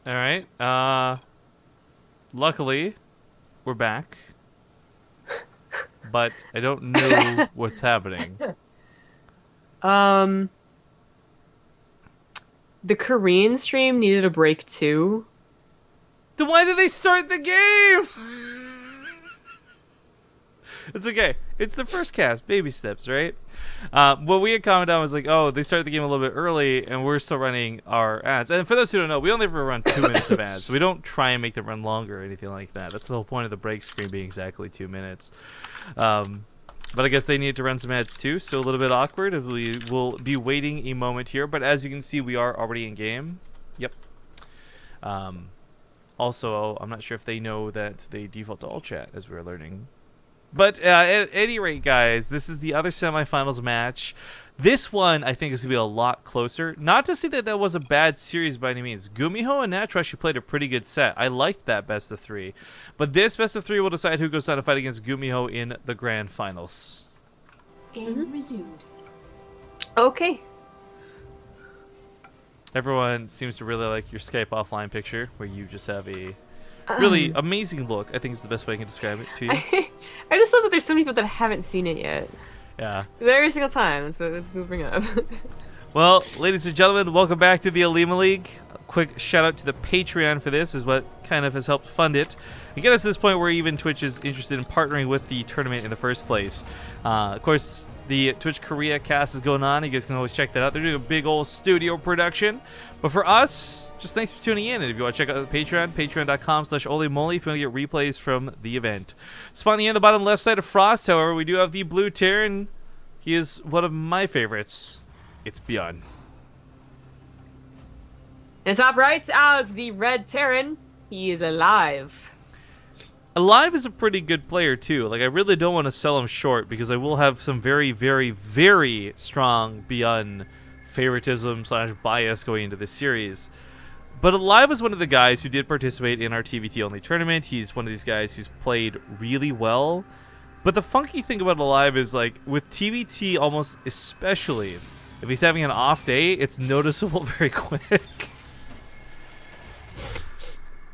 All right. Luckily, we're back, but I don't know what's happening. Um, the Korean stream needed a break too. Then why did they start the game? It's okay. It's the first cast. Baby steps, right? What we had commented on was like, oh, they started the game a little bit early, and we're still running our ads. And for those who don't know, we only ever run 2 minutes of ads. So we don't try and make them run longer or anything like that. That's the whole point of the break screen being exactly 2 minutes. But I guess they needed to run some ads too, so a little bit awkward. We will be waiting a moment here. But as you can see, we are already in game. Yep. Also, I'm not sure if they know that they default to all chat, as we're learning. But at any rate, guys, this is the other semifinals match. This one, I think, is going to be a lot closer. Not to say that that was a bad series by any means. Gumiho and Natural actually played a pretty good set. I liked that best of three. But this best of three will decide who goes on to fight against Gumiho in the grand finals. Game resumed. Okay. Everyone seems to really like your Skype offline picture, where you just have a really amazing look. I think is the best way I can describe it to you. I just love that there's so many people that haven't seen it yet. Yeah. Every single time, that's what it's moving up. Well, ladies and gentlemen, welcome back to the Olimoleague. A quick shout out to the Patreon for this, is what kind of has helped fund it. And get us to this point where even Twitch is interested in partnering with the tournament in the first place. Of course, the Twitch Korea cast is going on. You guys can always check that out. They're doing a big old studio production. But for us, just thanks for tuning in. And if you want to check out the Patreon, patreon.com/Olimoleague if you want to get replays from the event. Spawning in the bottom left side of Frost, however, we do have the blue Terran. He is one of my favorites. It's ByuN. And top right as the Red Terran, he is alive. aLive is a pretty good player too. Like, I really don't want to sell him short because I will have some very, very, very strong ByuN favoritism / bias going into this series. But aLive is one of the guys who did participate in our TvT only tournament. He's one of these guys who's played really well. But the funky thing about aLive is, like, with TvT almost especially, if he's having an off day, it's noticeable very quick.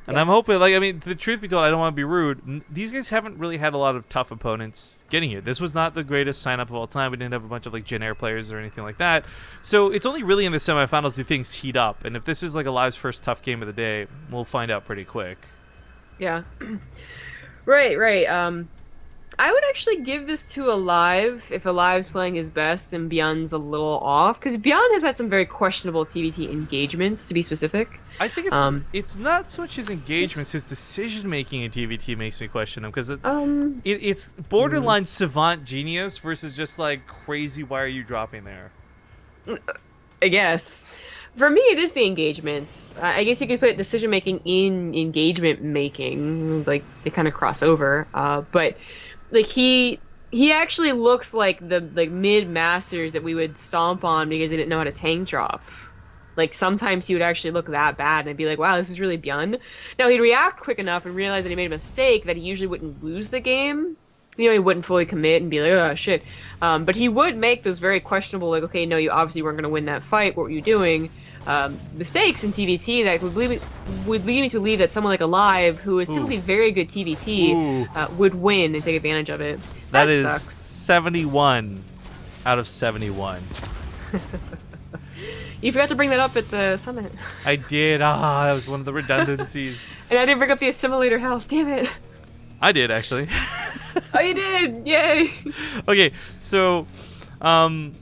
And I'm hoping, like, I mean, the truth be told, I don't want to be rude. These guys haven't really had a lot of tough opponents getting here. This was not the greatest sign-up of all time. We didn't have a bunch of, like, Gen Air players or anything like that. So it's only really in the semifinals do things heat up. And if this is, like, aLive's first tough game of the day, we'll find out pretty quick. Yeah. Right. I would actually give this to aLive if aLive's playing his best and ByuN's a little off, because ByuN has had some very questionable TvT engagements, to be specific. I think it's not so much his engagements, his decision making in TvT makes me question him, because it's borderline savant genius versus just like crazy. Why are you dropping there? I guess. For me, it is the engagements. I guess you could put decision making in engagement making, like they kind of cross over. But like he actually looks like the mid masters that we would stomp on because they didn't know how to tank drop. Like sometimes he would actually look that bad and I'd be like, wow, this is really ByuN. Now he'd react quick enough and realize that he made a mistake that he usually wouldn't lose the game. You know, he wouldn't fully commit and be like, oh shit. But he would make those very questionable, like, okay, no, you obviously weren't going to win that fight. What were you doing? Mistakes in TvT that would lead me to believe that someone like aLive, who is typically very good TvT, would win and take advantage of it. That is sucks. 71 out of 71. You forgot to bring that up at the summit. I did. That was one of the redundancies. And I didn't bring up the assimilator health. Damn it. I did, actually. Oh, you did! Yay! Okay, so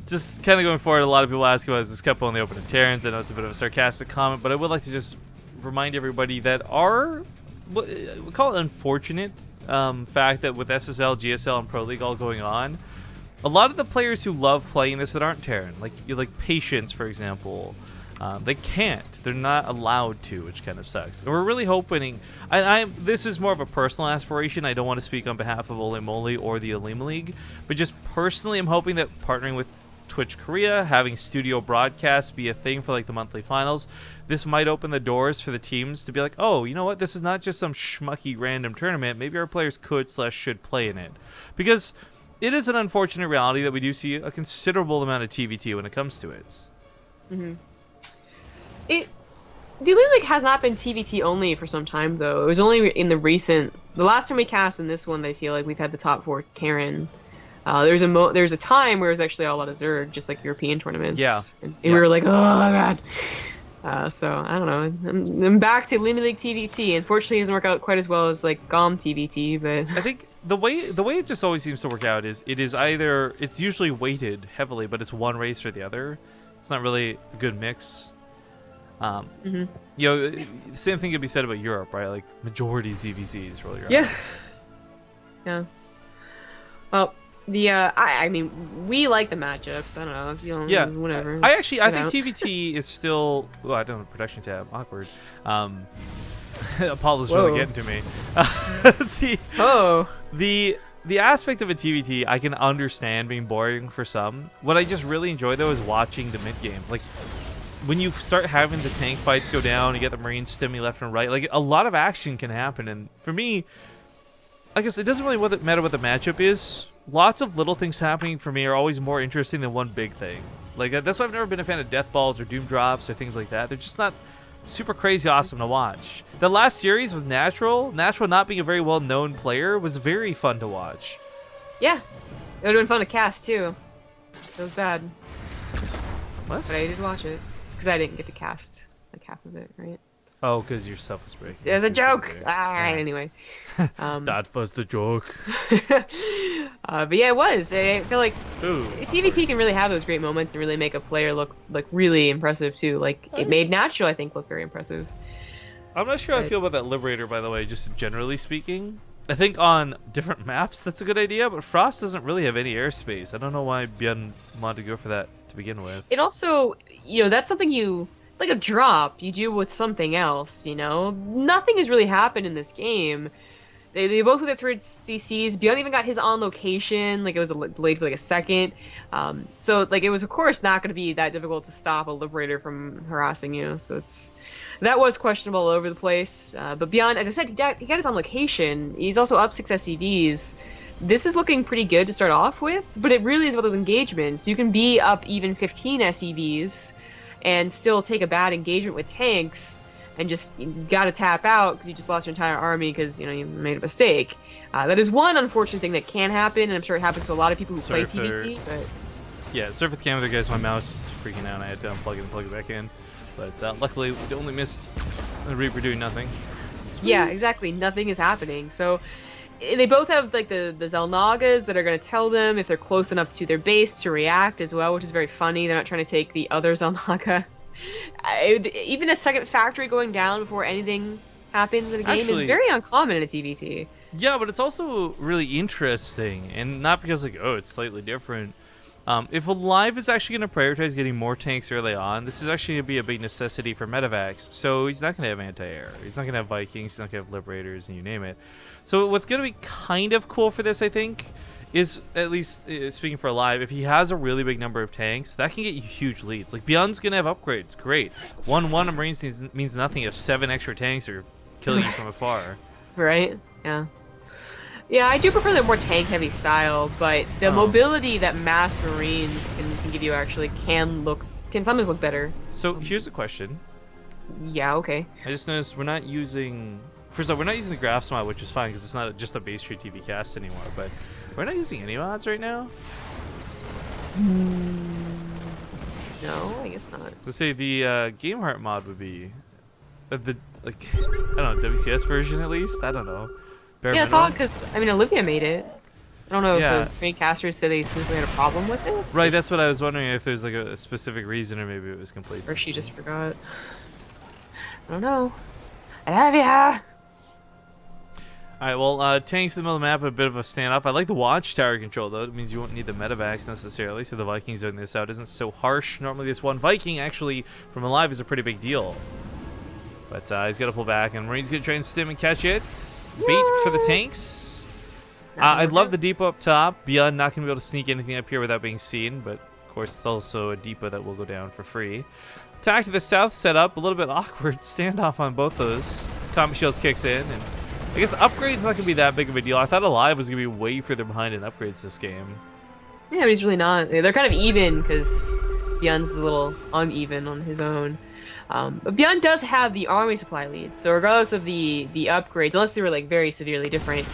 just kind of going forward, a lot of people ask about this cup only open to Terrans. I know it's a bit of a sarcastic comment, but I would like to just remind everybody that we call it unfortunate fact that with SSL, GSL, and Pro League all going on, a lot of the players who love playing this that aren't Terran, like Patience, for example, they can't. They're not allowed to, which kind of sucks. And we're really hoping. This is more of a personal aspiration. I don't want to speak on behalf of Olimoleague or the Olimoleague, but just personally, I'm hoping that partnering with Twitch Korea, having studio broadcasts be a thing for like the monthly finals, this might open the doors for the teams to be like, oh, you know what? This is not just some schmucky random tournament. Maybe our players could / should play in it, because it is an unfortunate reality that we do see a considerable amount of TvT when it comes to it. Mm-hmm. the Olimoleague has not been TvT only for some time though. It was only in the last time we cast in this one, I feel like we've had the top 4 Terran. There's a time where it was actually all out of Zerg, just like European tournaments. Yeah. And we were like, oh god. So I don't know. I'm back to Olimoleague TvT. Unfortunately, it doesn't work out quite as well as like GOM TvT, but I think the way it just always seems to work out is it's usually weighted heavily, but it's one race or the other. It's not really a good mix. You know, same thing could be said about Europe, right? Like majority ZVZs, roll your eyes. Yeah. Well, I mean, we like the matchups. I don't know. You know, Yeah. whatever. I think TvT is still. Well, I don't have a production tab. Awkward. Apollo's really getting to me. The aspect of a TvT I can understand being boring for some. What I just really enjoy though is watching the mid game. Like when you start having the tank fights go down, you get the Marines stimming left and right. Like a lot of action can happen, and for me, I guess it doesn't really matter what the matchup is. Lots of little things happening for me are always more interesting than one big thing. Like that's why I've never been a fan of death balls or doom drops or things like that. They're just not super crazy awesome to watch. The last series with Natural not being a very well-known player was very fun to watch. Yeah, it would have been fun to cast too. It was bad, What? but I did watch it because I didn't get to cast like half of it, right? Oh, because your self was breaking. It was a joke. Anyway. That was the joke. But yeah, it was. I feel like Ooh, TvT can really have those great moments and really make a player look like really impressive too. Like it made Natural, I think, look very impressive. I'm not sure how I feel about that Liberator, by the way, just generally speaking. I think on different maps that's a good idea, but Frost doesn't really have any airspace. I don't know why ByuN wanted to go for that to begin with. It also, you know, that's something you, like a drop, you do with something else, you know? Nothing has really happened in this game. They both with their 3 CCs. ByuN even got his on location, like it was delayed for like a second. So like it was of course not going to be that difficult to stop a Liberator from harassing you. So that was questionable all over the place. But ByuN, as I said, he got his on location. He's also up 6 SCVs. This is looking pretty good to start off with, but it really is about those engagements. You can be up even 15 SCVs and still take a bad engagement with tanks and just gotta tap out because you just lost your entire army because, you know, you made a mistake. That is one unfortunate thing that can happen, and I'm sure it happens to a lot of people who play TvT. But yeah, sorry for the camera there, guys. My mouse was freaking out. I had to unplug it and plug it back in. But luckily, we only missed the Reaper doing nothing. Sweet. Yeah, exactly. Nothing is happening. So they both have like the Xel'Nagas that are going to tell them if they're close enough to their base to react as well, which is very funny. They're not trying to take the other Xel'Naga. Even a second factory going down before anything happens in the game is very uncommon in a TvT. Yeah, but it's also really interesting, and not because like, oh, it's slightly different. If aLive is actually going to prioritize getting more tanks early on, this is actually going to be a big necessity for Medivacs. So he's not going to have anti-air. He's not going to have Vikings. He's not going to have Liberators, and you name it. So what's going to be kind of cool for this, I think, is, at least speaking for aLive, if he has a really big number of tanks, that can get you huge leads. Like, ByuN's going to have upgrades. Great. 1-1 of Marines means nothing if 7 extra tanks are killing you from afar. Right? Yeah. Yeah, I do prefer the more tank-heavy style, but the mobility that mass Marines can give you actually can sometimes look better. So here's a question. Yeah, okay. I just noticed we're not using... First off, we're not using the graphs mod, which is fine because it's not just a BaseTradeTV cast anymore, but we're not using any mods right now? No, I guess not. Let's say the GameHeart mod would be... I don't know, WCS version at least? I don't know. Yeah, it's odd because, I mean, Olivia made it. I don't know if the main casters said they simply had a problem with it. Right, that's what I was wondering, if there's like a specific reason or maybe it was complacency. Or she just forgot. I don't know. Olivia! Alright, well, tanks in the middle of the map, a bit of a standoff. I like the watchtower control, though. It means you won't need the medevacs necessarily, so the Vikings doing this out isn't so harsh. Normally this one Viking, actually, from aLive is a pretty big deal. But he's got to pull back, and Marine's going to try and stim and catch it. Bait for the tanks. I love the depot up top. ByuN not going to be able to sneak anything up here without being seen, but of course it's also a depot that will go down for free. Attack to the south set up, a little bit awkward standoff on both those. Combi Shields kicks in, and I guess upgrade's not going to be that big of a deal. I thought aLive was going to be way further behind in upgrades this game. Yeah, but he's really not. They're kind of even because ByuN's a little uneven on his own. But ByuN does have the army supply lead, so regardless of the upgrades, unless they were like very severely different,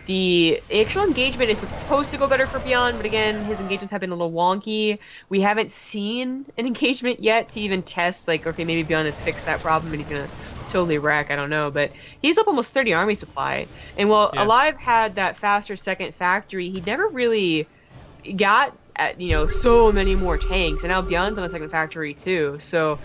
the actual engagement is supposed to go better for ByuN, but again, his engagements have been a little wonky. We haven't seen an engagement yet to even test, like, okay, maybe ByuN has fixed that problem and he's gonna totally wreck, I don't know, but he's up almost 30 army supply. And while Yeah. aLive had that faster second factory, he never really got so many more tanks, and now ByuN's on a second factory too. So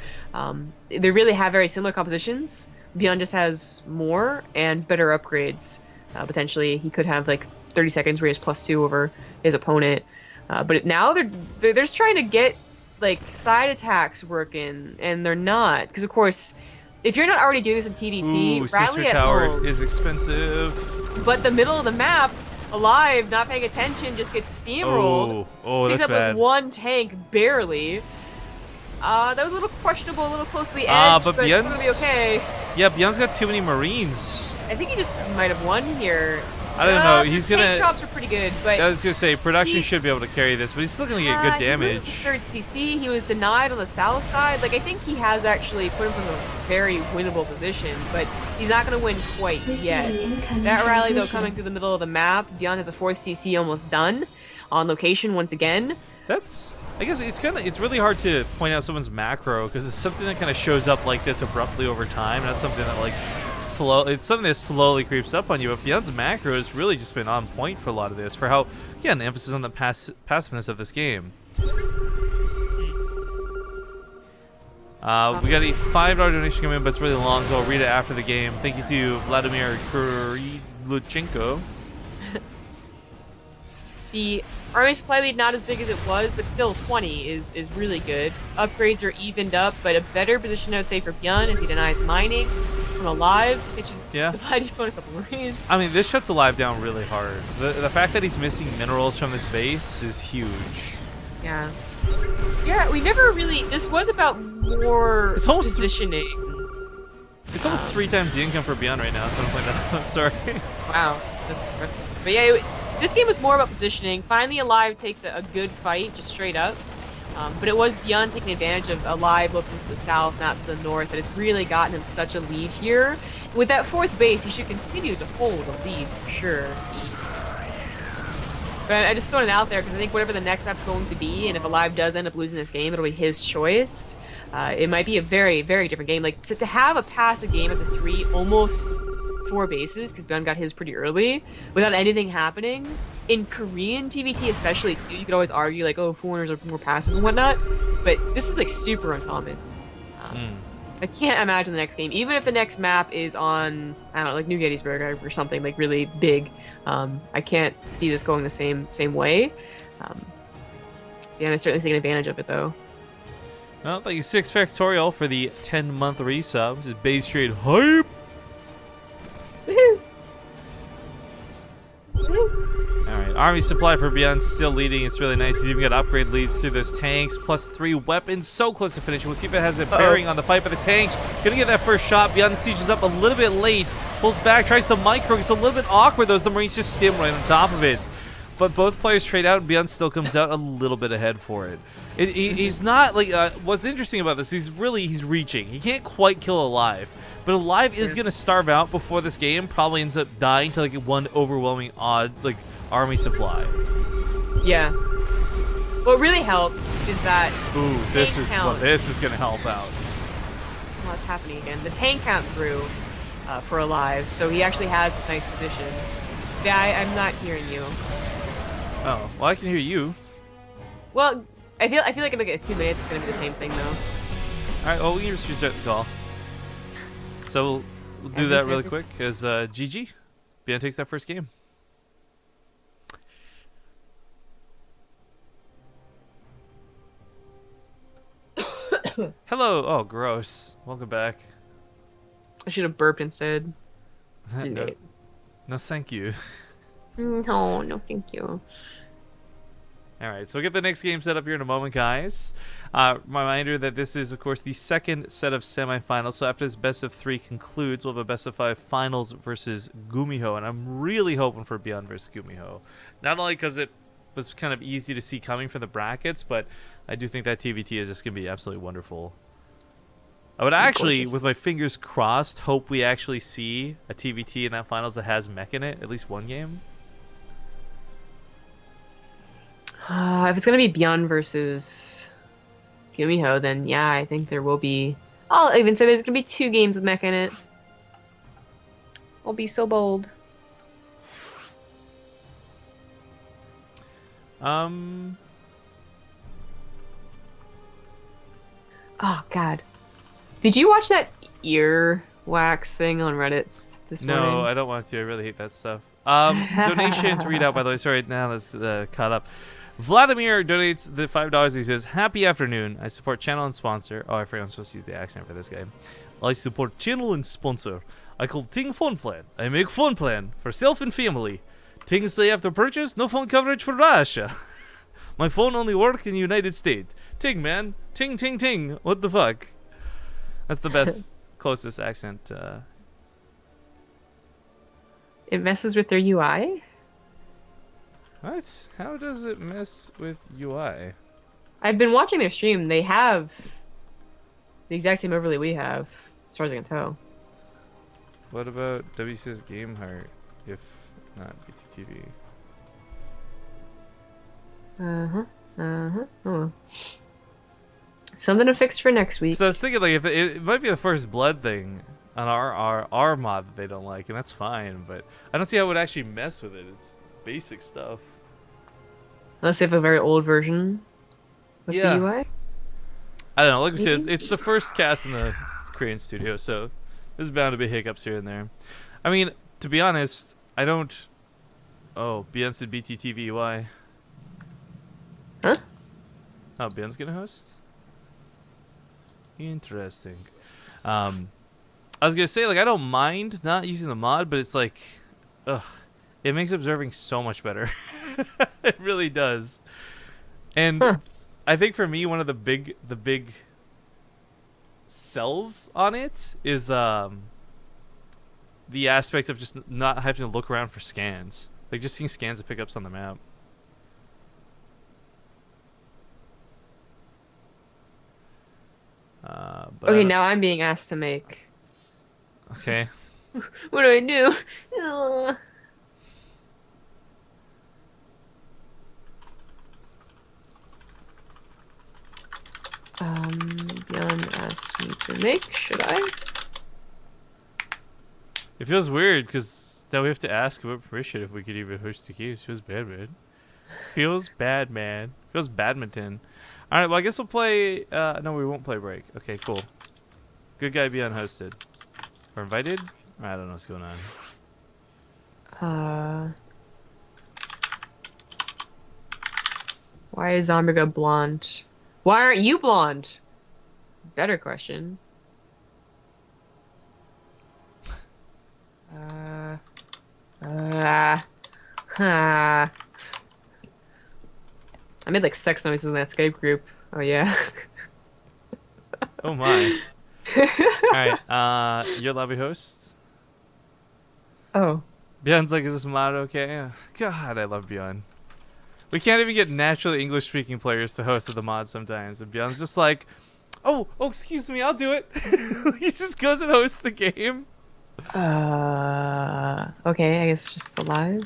they really have very similar compositions. ByuN just has more and better upgrades. Potentially, he could have like 30 seconds where he has +2 over his opponent. But now they're just trying to get like side attacks working, and they're not, because of course, if you're not already doing this in TvT, Ooh, rally Sister at Tower home. is expensive. But the middle of the map, aLive, not paying attention, just gets steamrolled. Oh, Picks that's up bad. like one tank, barely. That was a little questionable, a little close to the edge, But but it's ByuN's gonna be okay. Yeah, ByuN's got too many Marines. I think he just might have won here. I don't know. The He's tank gonna. drops are pretty good, but I was gonna say production he- should be able to carry this, but he's still gonna get good he loses damage. the third CC. He was denied on the south side. Like, I think he has actually put himself in a very winnable position, but he's not gonna win quite yet. That rally though, coming through the middle of the map, ByuN has a 4th CC almost done on location once again. I guess it's really hard to point out someone's macro because it's something that kind of shows up like this abruptly over time. Not something that like it's something that slowly creeps up on you. But ByuN's macro has really just been on point for a lot of this. For how, again, emphasis on the passiveness of this game. We got a $5 donation coming in, but it's really long, so I'll read it after the game. Thank you to Vladimir Kuryluchenko. The army supply lead not as big as it was, but still 20 is really good. Upgrades are evened up, but a better position I would say for ByuN as he denies mining from aLive, which is supplied his opponent a couple Marines. I mean, this shuts aLive down really hard. The fact that he's missing minerals from this base is huge. Yeah. Yeah, we never really. This was about more It's almost positioning. It's almost 3 times the income for ByuN right now, so I'm playing that. Sorry. Wow, that's impressive. But yeah, this game was more about positioning. Finally, aLive takes a good fight, just straight up. But it was ByuN taking advantage of aLive looking to the south, not to the north, that has really gotten him such a lead here. With that 4th base, he should continue to hold a lead for sure. But I just thrown it out there because I think whatever the next map's going to be, and if aLive does end up losing this game, it'll be his choice. It might be a very, very different game. Like, to have a passive game at the 3, almost 4 bases, because ByuN got his pretty early, without anything happening, in Korean TvT especially too, you could always argue like, oh, foreigners are more passive and whatnot, but this is like super uncommon. I can't imagine the next game, even if the next map is on, I don't know, like New Gettysburg or something like really big. I can't see this going the same way. Yeah, and I'm certainly taking advantage of it though. Well, thank you, 6 Factorial, for the 10-month resub. This is Base Trade Hype. Woohoo! Alright, army supply for ByuN still leading. It's really nice. He's even got upgrade leads through those tanks. +3 weapons. So close to finishing. We'll see if it has a bearing on the fight, but the tanks gonna get that first shot. ByuN sieges up a little bit late. Pulls back, tries to micro. It's a little bit awkward though, as the Marines just stim right on top of it. But both players trade out, and ByuN still comes out a little bit ahead for it. He's not like what's interesting about this. He's reaching. He can't quite kill aLive, but aLive is gonna starve out before this game. Probably ends up dying to like one overwhelming odd like army supply. Yeah. What really helps is that Ooh, this is gonna help out. Well, it's happening again. The tank count grew for aLive, so he actually has this nice position. Yeah, I'm not hearing you. Oh, well, I can hear you. Well, I feel like in like 2 minutes it's gonna be the same thing though. All right. Well, we can just restart the call. So we'll do that really quick as GG. ByuN takes that first game. Hello. Oh, gross. Welcome back. I should have burped instead. No, thank you. No, thank you. All right, so we'll get the next game set up here in a moment, guys. Reminder that this is, of course, the second set of semifinals. So after this best of 3 concludes, we'll have a best of 5 finals versus Gumiho, and I'm really hoping for ByuN versus Gumiho. Not only because it was kind of easy to see coming from the brackets, but I do think that TvT is just going to be absolutely wonderful. I would actually, Gorgeous. with my fingers crossed, hope we actually see a TvT in that finals that has mech in it, at least one game. If it's gonna be ByuN versus Gumiho, then yeah, I think there will be. I'll even say there's gonna be 2 games with mech in it. I'll be so bold. Oh God, did you watch that ear wax thing on Reddit this morning? No, I don't want to. I really hate that stuff. Donation to read out, by the way. Sorry, now that's caught up. Vladimir donates the $5. He says, "Happy afternoon. I support channel and sponsor." Oh, I forgot I'm supposed to use the accent for this guy. I support channel and sponsor. I call Ting Phone Plan. I make phone plan for self and family. Ting say after purchase, no phone coverage for Russia. My phone only work in United States. Ting, man. Ting, ting, ting. What the fuck? That's the best, closest accent. It messes with their UI. What? How does it mess with UI? I've been watching their stream. They have the exact same overlay we have, as far as I can tell. What about WC's Game Heart, if not BTTV? Oh. Something to fix for next week. So I was thinking, like, if it might be the first blood thing on our mod that they don't like, and that's fine. But I don't see how it would actually mess with it. It's basic stuff. Unless they have a very old version with Yeah. the UI. I don't know. Like we said, it's the first cast in the Korean studio, so there's bound to be hiccups here and there. I mean, to be honest, I don't. Oh, ByuN said BTTV UI. Huh? Oh, ByuN's gonna host? Interesting. I was gonna say, like, I don't mind not using the mod, but it's like, ugh, it makes observing so much better. It really does. And I think for me, one of the big sells on it is the aspect of just not having to look around for scans, like just seeing scans of pickups on the map. But Okay, now I'm being asked to make. Okay. What do I do? Ugh. ByuN asked me to make. Should I? It feels weird because now we have to ask about permission if we could even host the games. Feels bad, man. Feels bad, man. Feels badminton. All right, well, I guess we'll play. No, we won't play break. Okay, cool. Good guy be unhosted. Or invited? I don't know what's going on. Why is Omega blonde? Why aren't you blonde? Better question. I made like sex noises in that Skype group. Oh yeah. Oh my. Alright, your lobby host? Oh. ByuN's like, is this mod okay? God, I love ByuN. We can't even get naturally English-speaking players to host the mod sometimes. And ByuN's just like, oh, excuse me, I'll do it. He just goes and hosts the game. Okay, I guess just the live.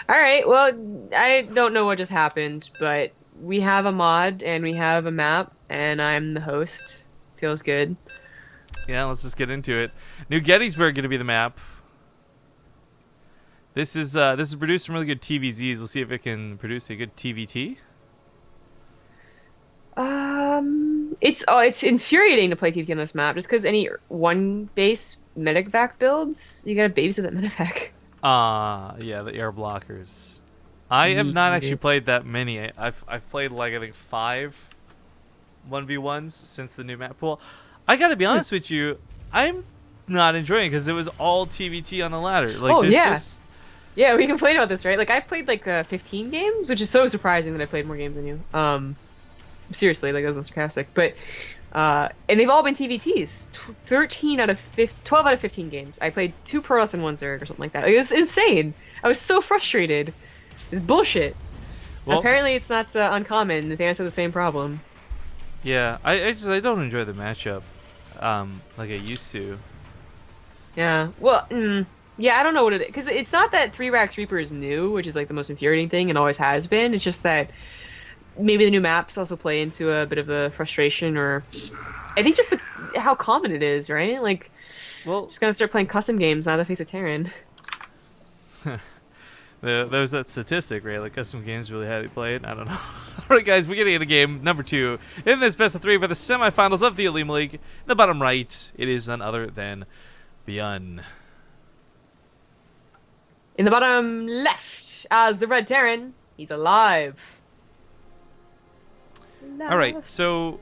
Alright, well, I don't know what just happened, but we have a mod and we have a map, and I'm the host. Feels good. Yeah, let's just get into it. New Gettysburg gonna be the map. This is produced some really good TVZs. We'll see if it can produce a good TvT. It's infuriating to play TvT on this map just because any one base medivac builds, you gotta babysit that medivac. Yeah, the air blockers. I have not actually played that many. I've played like I think 5 1v1s since the new map pool. I gotta be honest with you, I'm not enjoying it because it was all TvT on the ladder. Like, yeah, we complained about this, right? Like, I played like 15 games, which is so surprising that I played more games than you. Seriously, like, that was sarcastic. But, and they've all been TvTs. 12 out of 15 games. I played 2 Protoss and 1 Zerg or something like that. It was insane. I was so frustrated. It's bullshit. Well, apparently it's not uncommon. They answer the same problem. Yeah, I don't enjoy the matchup. like I used to. Yeah. Well, yeah, I don't know what it is. Because it's not that 3 Racks Reaper is new, which is like the most infuriating thing and always has been. It's just that maybe the new maps also play into a bit of a frustration, or I think just how common it is, right? Like, Well, just gonna start playing custom games now that face of Terran. there's that statistic, right? Like custom games really highly played. I don't know. All right, guys, we're getting into game number 2 in this best of 3 for the semifinals of the Olimoleague. In the bottom right, it is none other than ByuN. In the bottom left, as the Red Terran, he's aLive. All right, so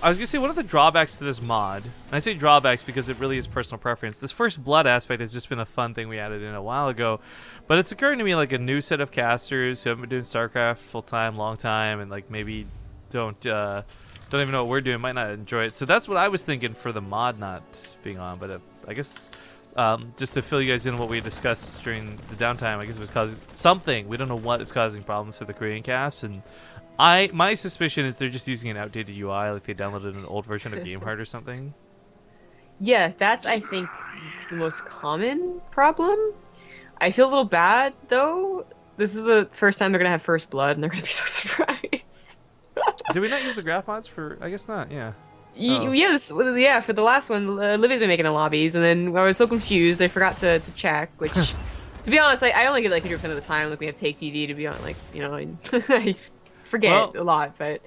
I was gonna say one of the drawbacks to this mod, and I say drawbacks because it really is personal preference. This first blood aspect has just been a fun thing we added in a while ago, but it's occurring to me like a new set of casters who haven't been doing StarCraft full time, long time, and like maybe don't even know what we're doing, might not enjoy it. So that's what I was thinking for the mod not being on. But I guess just to fill you guys in on what we discussed during the downtime, I guess it was causing something. We don't know what is causing problems for the Korean cast, and my suspicion is they're just using an outdated UI, like they downloaded an old version of GameHard or something. Yeah, that's, I think, the most common problem. I feel a little bad, though. This is the first time they're going to have first blood, and they're going to be so surprised. Did we not use the graph mods for? I guess not, yeah. Yeah, yeah, for the last one, Livy's been making the lobbies, and then I was so confused, I forgot to check, which, to be honest, I only get like 100% of the time, like we have Take TV to be on, like, you know, I forget a lot, but...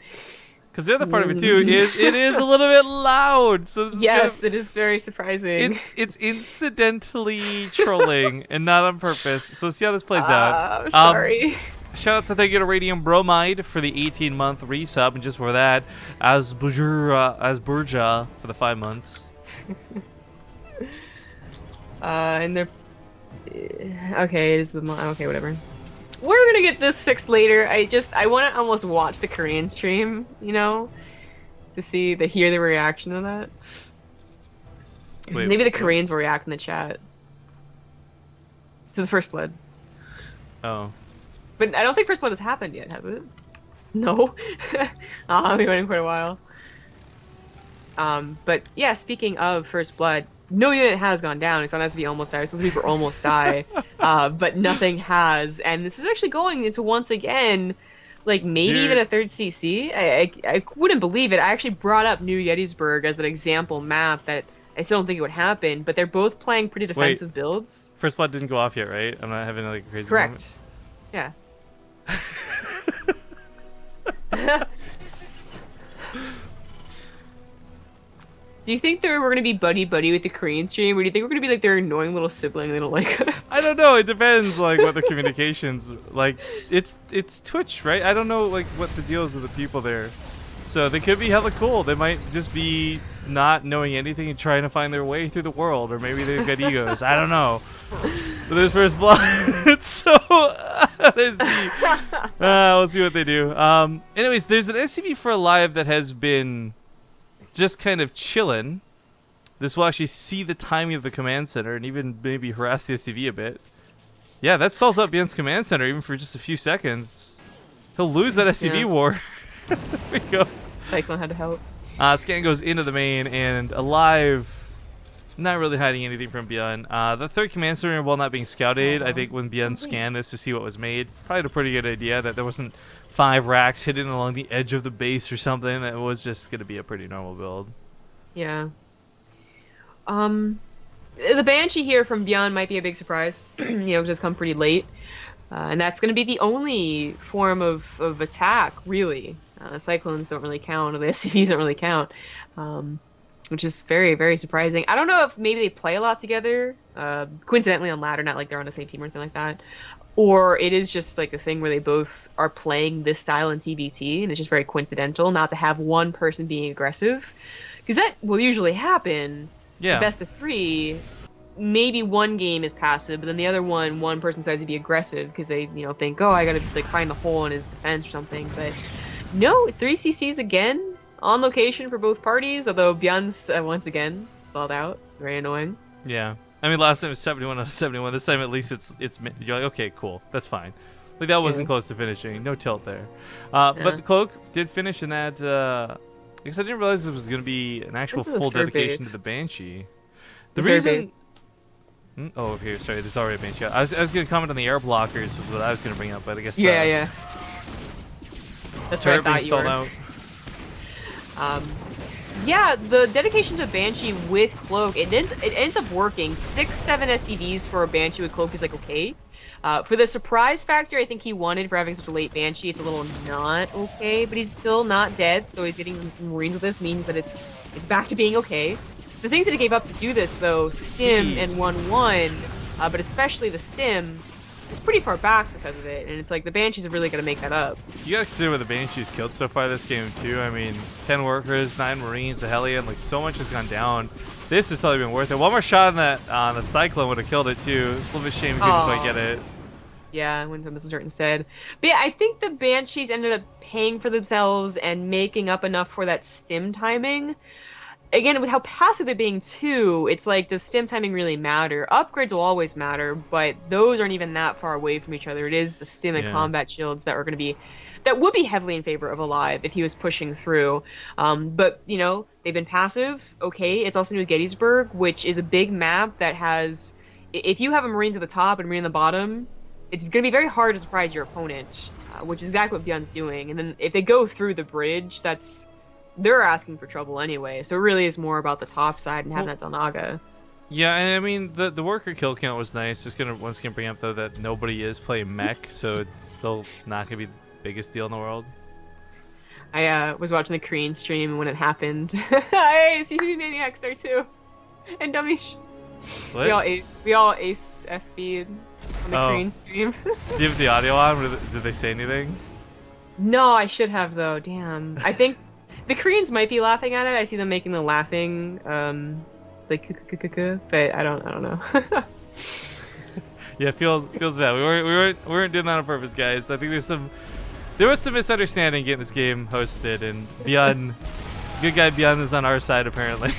Because the other part of it, too, is it is a little bit loud, so this yes, it is very surprising. It's incidentally trolling and not on purpose, so see how this plays out. I'm sorry. Shout out to thank you to Radium Bromide for the 18-month resub, and just for that, as Burja for the 5 months. And they're okay. It is the okay, whatever. We're gonna get this fixed later. I want to almost watch the Korean stream, you know, to hear the reaction to that. Wait, maybe the Koreans will react in the chat to the first blood. Oh. But I don't think first blood has happened yet, has it? No. I've been waiting quite a while. But yeah, speaking of first blood, no unit has gone down. It's on SV almost died. Some people almost die, but nothing has. And this is actually going into once again, like maybe even a third CC. I wouldn't believe it. I actually brought up New Gettysburg as an example map that I still don't think it would happen. But they're both playing pretty defensive builds. First blood didn't go off yet, right? I'm not having like a crazy Correct. moment. Yeah. Do you think we're gonna be buddy with the Korean stream, or do you think we're gonna be like their annoying little sibling they don't like us? I don't know. It depends, like what the communications like. It's Twitch, right? I don't know like what the deal is with the people there. So they could be hella cool. They might just be not knowing anything and trying to find their way through the world, or maybe they've got egos. I don't know. But there's first blood, so there's the. We'll see what they do. Anyways, there's an SCV for aLive that has been just kind of chilling. This will actually see the timing of the command center and even maybe harass the SCV a bit. Yeah, that stalls up ByuN's command center even for just a few seconds. He'll lose that SCV war. There we go. Cyclone had to help. Scan goes into the main, and aLive not really hiding anything from ByuN. The third command center, while not being scouted, I think when ByuN scanned this to see what was made, probably had a pretty good idea that there wasn't 5 racks hidden along the edge of the base or something. It was just going to be a pretty normal build. Yeah. The Banshee here from ByuN might be a big surprise. You know, just come pretty late. And that's going to be the only form of attack, really. Cyclones don't really count, or the SCVs don't really count, which is very, very surprising. I don't know if maybe they play a lot together, coincidentally on ladder, not like they're on the same team or anything like that, or it is just like a thing where they both are playing this style in TvT, and it's just very coincidental not to have one person being aggressive, because that will usually happen. Yeah. The best of 3. Maybe one game is passive, but then the other one person decides to be aggressive because they, you know, think, oh, I gotta like find the hole in his defense or something. But no, 3 CCs again on location for both parties. Although ByuN's once again stalled out, very annoying. Yeah, I mean last time it was 71 out of 71. This time at least it's you're like, okay, cool, that's fine. Like that wasn't close to finishing. No tilt there. But the cloak did finish in that Because I didn't realize it was going to be an actual Into the full third dedication base. to the Banshee. The The third reason. base. Oh, over here. Sorry, there's already a Banshee. I was going to comment on the air blockers, was what I was going to bring up, but I guess. Yeah, yeah. That's what I Turret being thought you sold were. out. Yeah, the dedication to Banshee with Cloak, it ends up working. 6-7 SCVs for a Banshee with Cloak is like okay. For the surprise factor, I think he wanted for having such a late Banshee, it's a little not okay, but he's still not dead, so he's getting Marines with this means that it's back to being okay. The things that he gave up to do this, though, Stim and 1-1, but especially the Stim, is pretty far back because of it, and it's like the Banshees are really going to make that up. You gotta consider what the Banshees killed so far this game, too. I mean, 10 workers, 9 Marines, a Hellion, like, so much has gone down. This has totally been worth it. One more shot on the Cyclone would have killed it, too. It's a little bit shame he couldn't quite get it. Yeah, went to Mrs. Dirt instead. But yeah, I think the Banshees ended up paying for themselves and making up enough for that Stim timing. Again, with how passive they're being too, it's like, does Stim timing really matter? Upgrades will always matter, but those aren't even that far away from each other. It is the Stim and combat shields that are going to be, that would be heavily in favor of aLive if he was pushing through. But, you know, they've been passive, okay. It's also New Gettysburg, which is a big map that has, if you have a Marine at the top and a Marine at the bottom, it's going to be very hard to surprise your opponent, which is exactly what ByuN's doing. And then if they go through the bridge, they're asking for trouble anyway. So it really is more about the top side and having that Zelnaga. Yeah, and I mean, the worker kill count was nice. Just gonna once again bring up, though, that nobody is playing mech, so it's still not going to be the biggest deal in the world. I was watching the Korean stream when it happened. Hey, CTV Maniacs there too. And Dummies. What? We all ace FB on the Korean stream. Do you have the audio on? Did they say anything? No, I should have though. Damn. I think the Koreans might be laughing at it. I see them making the laughing, like, but I don't know. Yeah, feels bad. We weren't doing that on purpose, guys. I think there was some misunderstanding getting this game hosted, and ByuN, good guy ByuN is on our side apparently.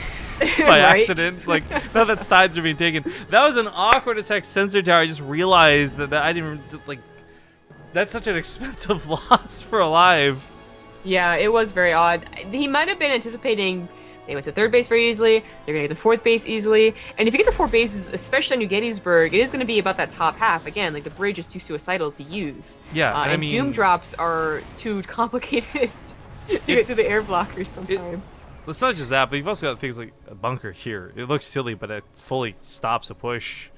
By accident. Like, now that sides are being taken. That was an awkward as heck sensor tower. I just realized that I didn't even, like, that's such an expensive loss for aLive. Yeah, it was very odd. He might have been anticipating they went to third base very easily, they're going to get to fourth base easily, and if you get to fourth bases, especially on New Gettysburg, it is going to be about that top half. Again, like, the bridge is too suicidal to use. Yeah, and I mean, Doom drops are too complicated to get to the air blockers sometimes. It's not just that, but you've also got things like a bunker here. It looks silly, but it fully stops a push.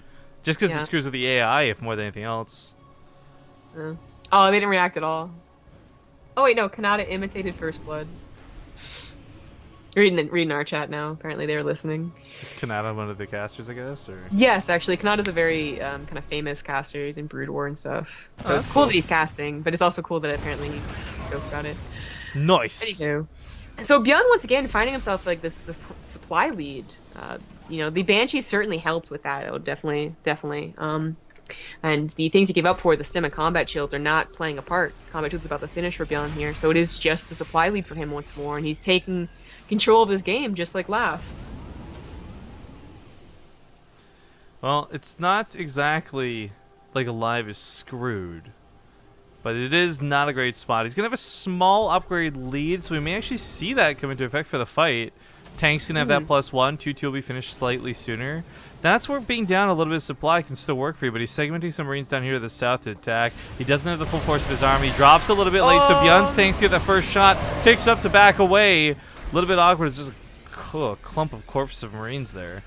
Just because it screws with the AI, if more than anything else. Oh, they didn't react at all. Oh wait, no, Kanata imitated First Blood. Reading our chat now. Apparently they were listening. Is Kanata one of the casters, I guess? Or? Yes, actually, Kanata's a very kind of famous caster. He's in Brood War and stuff. So it's cool that he's casting, but it's also cool that apparently he joked about it. Nice. Anywho. So ByuN once again finding himself like this supply lead. You know, the Banshees certainly helped with that. Oh, definitely. And the things he gave up for the Stim and combat shields are not playing a part. Combat shields about to finish for ByuN here, so it is just a supply lead for him once more, and he's taking control of this game just like last. Well, it's not exactly like aLive is screwed, but it is not a great spot. He's gonna have a small upgrade lead, so we may actually see that come into effect for the fight. Tank's gonna have that +1. 2-2 will be finished slightly sooner. That's where being down a little bit of supply can still work for you, but he's segmenting some Marines down here to the south to attack. He doesn't have the full force of his army. He drops a little bit late, so ByuN's tanks get that first shot, picks up to back away. A little bit awkward. It's just a clump of corpses of Marines there.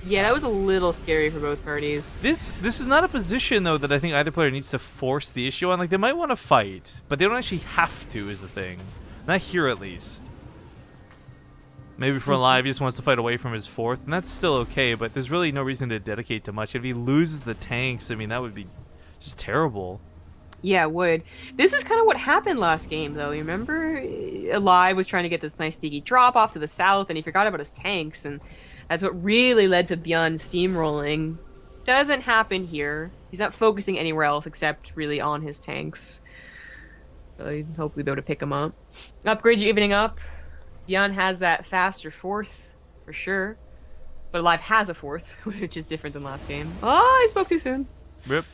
Yeah, that was a little scary for both parties. This is not a position, though, that I think either player needs to force the issue on. Like, they might want to fight, but they don't actually have to, is the thing. Not here, at aLeast. Maybe for aLive, he just wants to fight away from his fourth, and that's still okay, but there's really no reason to dedicate to much. If he loses the tanks, I mean, that would be just terrible. Yeah, it would. This is kind of what happened last game, though. You remember? aLive was trying to get this nice sneaky drop off to the south, and he forgot about his tanks, and that's what really led to ByuN steamrolling. Doesn't happen here. He's not focusing anywhere else except really on his tanks. So he'd hopefully be able to pick them up. Upgrades are evening up. ByuN has that faster fourth, for sure. But aLive has a fourth, which is different than last game. Oh, I spoke too soon. Rip.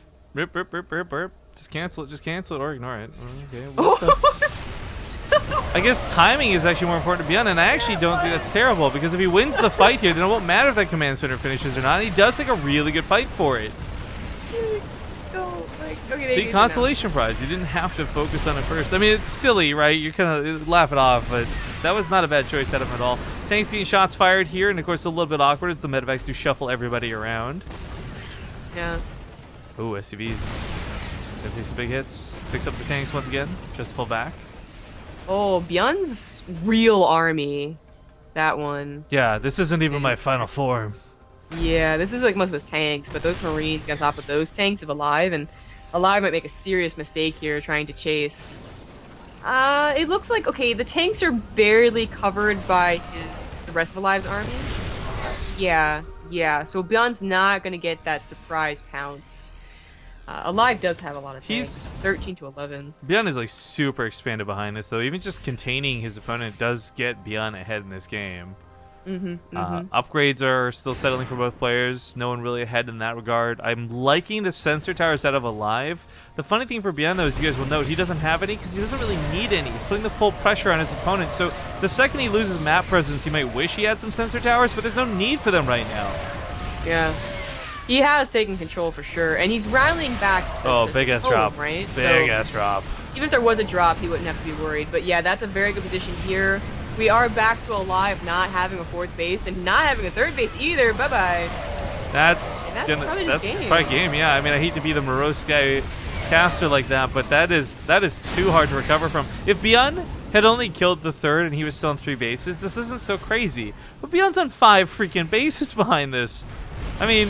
Just cancel it, or ignore it. Okay. What the I guess timing is actually more important to ByuN, and I actually don't think that's terrible, because if he wins the fight here, then it won't matter if that command center finishes or not. He does take a really good fight for it. Still, like, okay, See, consolation prize. You didn't have to focus on it first. I mean, it's silly, right? You're kind of laugh it off, but that was not a bad choice out of him at all. Tanks getting shots fired here, and of course, a little bit awkward as the medevacs do shuffle everybody around. Yeah. Ooh, SCVs. Gonna take some big hits. Picks up the tanks once again. Just full back. Oh, ByuN's real army. That one. Yeah, this isn't even my final form. Yeah, this is like most of his tanks, but those Marines on top of those tanks of aLive, and aLive might make a serious mistake here trying to chase. It looks like, okay, the tanks are barely covered by the rest of aLive's army. Yeah, so ByuN's not gonna get that surprise pounce. aLive does have a lot of tanks. 13 to 11. ByuN is like super expanded behind this, though. Even just containing his opponent does get ByuN ahead in this game. Upgrades are still settling for both players. No one really ahead in that regard. I'm liking the sensor towers out of aLive. The funny thing for ByuN, though, is you guys will note he doesn't have any because he doesn't really need any. He's putting the full pressure on his opponent. So the second he loses map presence, he might wish he had some sensor towers, but there's no need for them right now. Yeah. He has taken control for sure, and he's rallying back. Big ass drop. Right? Big ass drop. Even if there was a drop, he wouldn't have to be worried. But yeah, that's a very good position here. We are back to aLive not having a fourth base and not having a third base either. Bye bye. That's probably game. Yeah, I mean, I hate to be the morose guy caster like that, but that is too hard to recover from. If ByuN had only killed the third and he was still on 3 bases, this isn't so crazy. But ByuN's on 5 freaking bases behind this. I mean,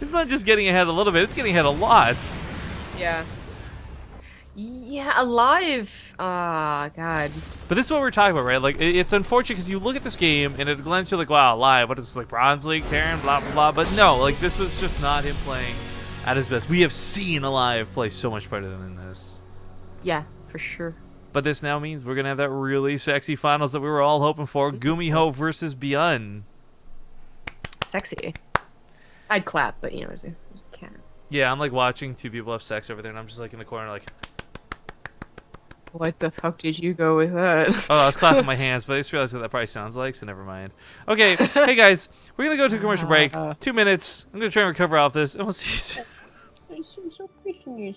it's not just getting ahead a little bit; it's getting ahead a lot. Yeah. Yeah, aLive. Ah, God. But this is what we're talking about, right? Like, it's unfortunate because you look at this game and at a glance you're like, wow, aLive, what is this, like Bronze League, Terran, blah, blah, blah. But no, like, this was just not him playing at his best. We have seen aLive play so much better than this. Yeah, for sure. But this now means we're going to have that really sexy finals that we were all hoping for. Gumiho versus ByuN. Sexy. I'd clap, but, you know, there's a cat. Yeah, I'm like watching 2 people have sex over there, and I'm just like in the corner like... What the fuck did you go with that? Oh, I was clapping my hands, but I just realized what that probably sounds like, so never mind. Okay, hey guys, we're going to go to a commercial break. 2 minutes. I'm going to try and recover off this, and we'll see you soon.